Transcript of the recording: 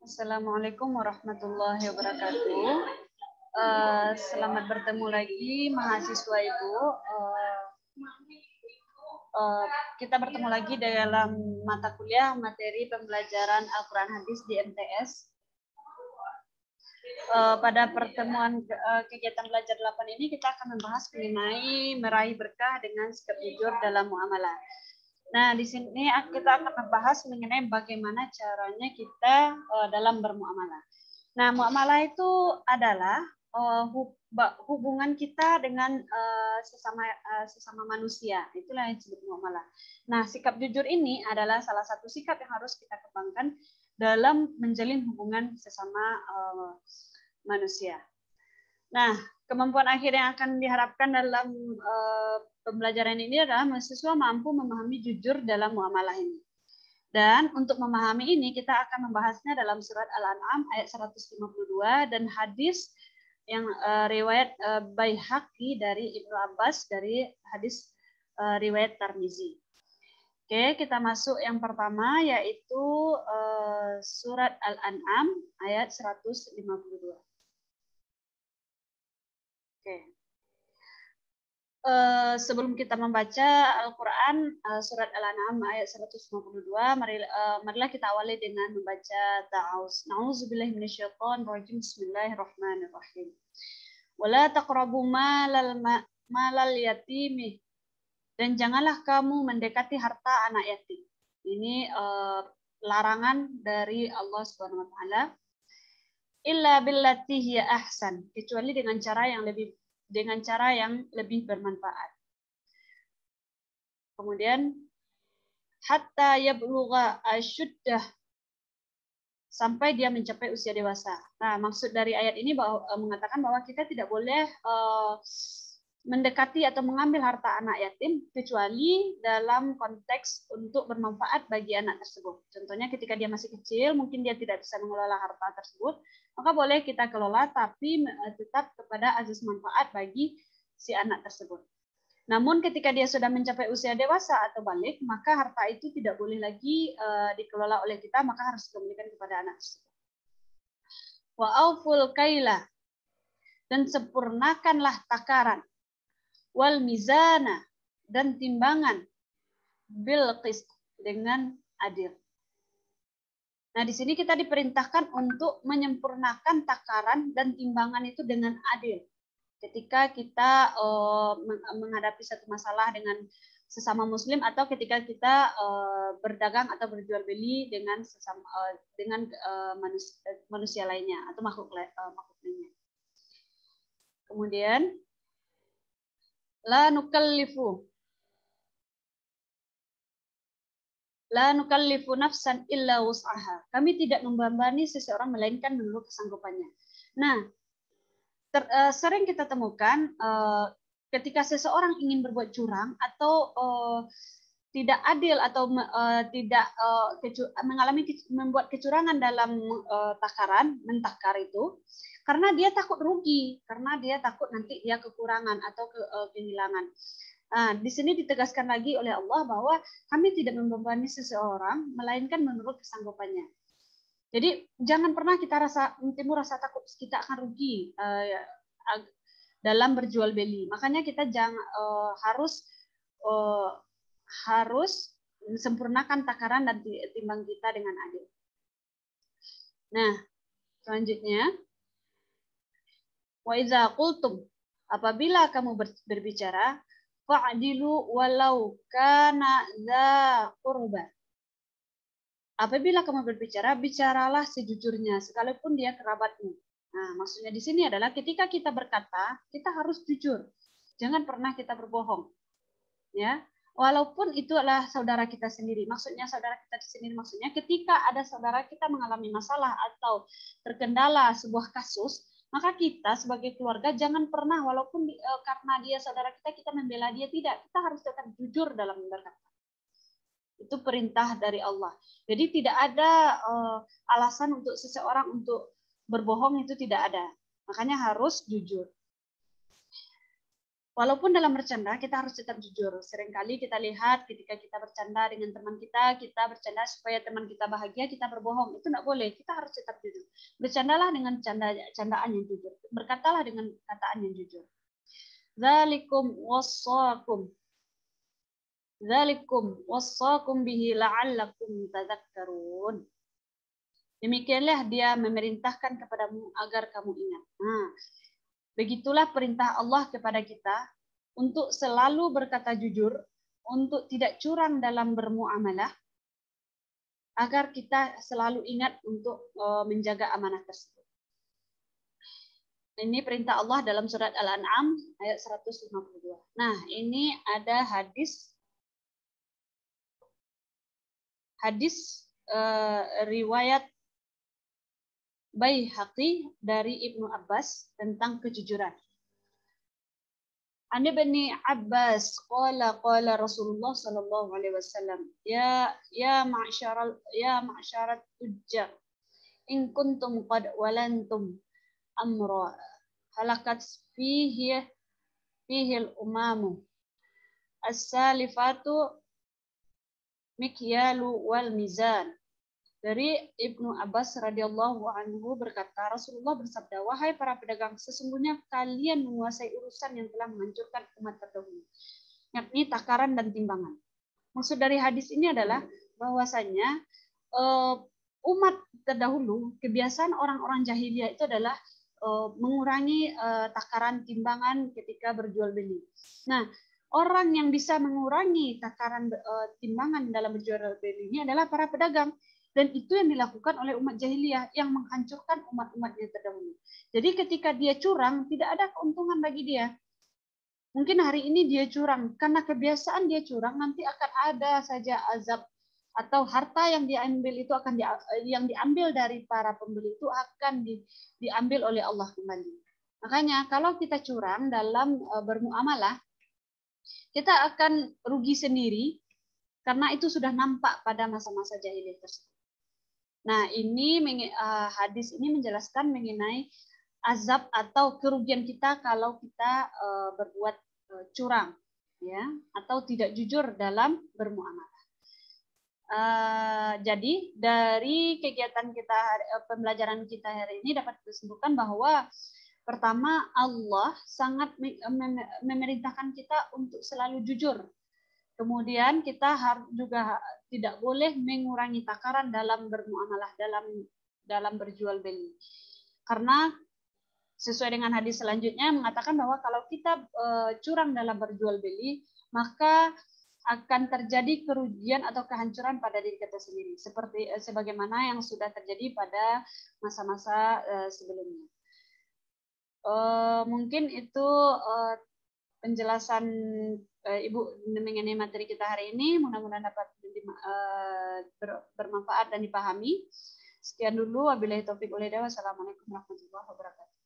Assalamualaikum warahmatullahi wabarakatuh. Selamat bertemu lagi mahasiswa Ibu. Kita bertemu lagi dalam mata kuliah materi pembelajaran Al-Quran Hadis di MTS. Pada pertemuan kegiatan belajar 8 ini kita akan membahas mengenai meraih berkah dengan sikap jujur dalam muamalah. Nah, di sini kita akan membahas mengenai bagaimana caranya kita dalam bermuamalah. Nah, muamalah itu adalah hubungan kita dengan sesama manusia. Itulah yang disebut muamalah. Nah, sikap jujur ini adalah salah satu sikap yang harus kita kembangkan dalam menjalin hubungan sesama manusia. Nah, kemampuan akhir yang akan diharapkan dalam pembelajaran ini adalah mahasiswa mampu memahami jujur dalam muamalah ini. Dan untuk memahami ini kita akan membahasnya dalam surat Al-An'am ayat 152 dan hadis yang riwayat Baihaqi dari Ibnu Abbas dari hadis riwayat Tirmizi. Oke, kita masuk yang pertama yaitu surat Al-An'am ayat 152. Oke. Sebelum kita membaca Al-Quran surat Al-An'am ayat 152, marilah kita awali dengan membaca ta'awuz. Na'udzubillahi minasyaitonir rajim. Bismillahirrahmanirrahim. Wala taqrabu malal yatimi, dan janganlah kamu mendekati harta anak yatim. Ini larangan dari Allah Subhanahu wa taala. Illa billati hiya ahsan, kecuali dengan cara yang lebih bermanfaat. Kemudian hatta yablugha asyuddah, sampai dia mencapai usia dewasa. Nah, maksud dari ayat ini mengatakan bahwa kita tidak boleh mendekati atau mengambil harta anak yatim kecuali dalam konteks untuk bermanfaat bagi anak tersebut. Contohnya ketika dia masih kecil, mungkin dia tidak bisa mengelola harta tersebut, maka boleh kita kelola tapi tetap kepada azas manfaat bagi si anak tersebut. Namun ketika dia sudah mencapai usia dewasa atau balik, maka harta itu tidak boleh lagi dikelola oleh kita, maka harus dikembalikan kepada anak tersebut. Wa auful kaila, dan sempurnakanlah takaran, wal mizana, dan timbangan, bil qist, dengan adil. Nah, di sini kita diperintahkan untuk menyempurnakan takaran dan timbangan itu dengan adil. Ketika kita menghadapi satu masalah dengan sesama muslim atau ketika kita berdagang atau berjual beli dengan manusia lainnya atau makhluk lainnya. Kemudian la nukallifu nafsan illa wus'aha. Kami tidak membebani seseorang melainkan menurut kesanggupannya. Nah, sering kita temukan ketika seseorang ingin berbuat curang atau tidak adil atau membuat kecurangan dalam takaran, mentakar itu, karena dia takut rugi, karena dia takut nanti dia kekurangan atau kehilangan. Nah, di sini ditegaskan lagi oleh Allah bahwa kami tidak membebani seseorang melainkan menurut kesanggupannya. Jadi jangan pernah kita timbul rasa takut kita akan rugi dalam berjual beli. Makanya kita harus sempurnakan takaran dan timbang kita dengan adil. Nah, selanjutnya, wa idza qultum, apabila kamu berbicara, fa'dilu walau kana dza qurba. Apabila kamu berbicara, bicaralah sejujurnya sekalipun dia kerabatmu. Nah, maksudnya di sini adalah ketika kita berkata, kita harus jujur. Jangan pernah kita berbohong. Ya, walaupun itu adalah saudara kita sendiri. Maksudnya saudara kita sendiri maksudnya ketika ada saudara kita mengalami masalah atau terkendala sebuah kasus, maka kita sebagai keluarga jangan pernah walaupun karena dia saudara kita membela dia, tidak. Kita harus tetap jujur dalam berkata. Itu perintah dari Allah. Jadi tidak ada alasan untuk seseorang untuk berbohong, itu tidak ada. Makanya harus jujur. Walaupun dalam bercanda kita harus tetap jujur. Seringkali kita lihat ketika kita bercanda dengan teman kita bercanda supaya teman kita bahagia, kita berbohong. Itu tidak boleh. Kita harus tetap jujur. Bercandalah dengan candaan yang jujur. Berkatalah dengan kataan yang jujur. Dzalikum wassakum. Dzalikum wassakum bihi la'allakum tadhakkarun. Demikianlah dia memerintahkan kepadamu agar kamu ingat. Nah, begitulah perintah Allah kepada kita untuk selalu berkata jujur, untuk tidak curang dalam bermuamalah, agar kita selalu ingat untuk menjaga amanah tersebut. Ini perintah Allah dalam surat Al-An'am ayat 152. Nah, ini ada hadis riwayat Baihaqi dari Ibnu Abbas tentang kejujuran. An Ibni Abbas qala Rasulullah sallallahu alaihi wasallam ya ma'syarat tujjar in kuntum qad walantum amra halakat fihi al-umamu as-salifatu mikyalu wal mizan. Dari Ibnu Abbas radhiyallahu anhu berkata, Rasulullah bersabda, wahai para pedagang, sesungguhnya kalian menguasai urusan yang telah menghancurkan umat terdahulu, yakni takaran dan timbangan. Maksud dari hadis ini adalah bahwasanya umat terdahulu, kebiasaan orang-orang jahiliyah itu adalah mengurangi takaran timbangan ketika berjual beli. Nah, orang yang bisa mengurangi takaran timbangan dalam berjual beli ini adalah para pedagang. Dan itu yang dilakukan oleh umat jahiliyah yang menghancurkan umat-umatnya terdahulu. Jadi ketika dia curang, tidak ada keuntungan bagi dia. Mungkin hari ini dia curang, karena kebiasaan dia curang, nanti akan ada saja azab atau harta yang diambil itu yang diambil dari para pembeli itu akan diambil oleh Allah kembali. Makanya kalau kita curang dalam bermuamalah, kita akan rugi sendiri karena itu sudah nampak pada masa-masa jahiliyah tersebut. Nah, ini hadis ini menjelaskan mengenai azab atau kerugian kita kalau kita berbuat curang, ya, atau tidak jujur dalam bermuamalah. Jadi dari kegiatan kita, pembelajaran kita hari ini dapat disebutkan bahwa pertama, Allah sangat memerintahkan kita untuk selalu jujur. Kemudian kita juga tidak boleh mengurangi takaran dalam bermuamalah, dalam berjual beli. Karena sesuai dengan hadis selanjutnya mengatakan bahwa kalau kita curang dalam berjual beli, maka akan terjadi kerugian atau kehancuran pada diri kita sendiri, seperti sebagaimana yang sudah terjadi pada masa-masa sebelumnya. Mungkin itu penjelasan Ibu mengenai materi kita hari ini. Mudah-mudahan dapat bermanfaat dan dipahami. Sekian dulu. Wabillahi taufiq wal hidayah. Wassalamualaikum warahmatullahi wabarakatuh.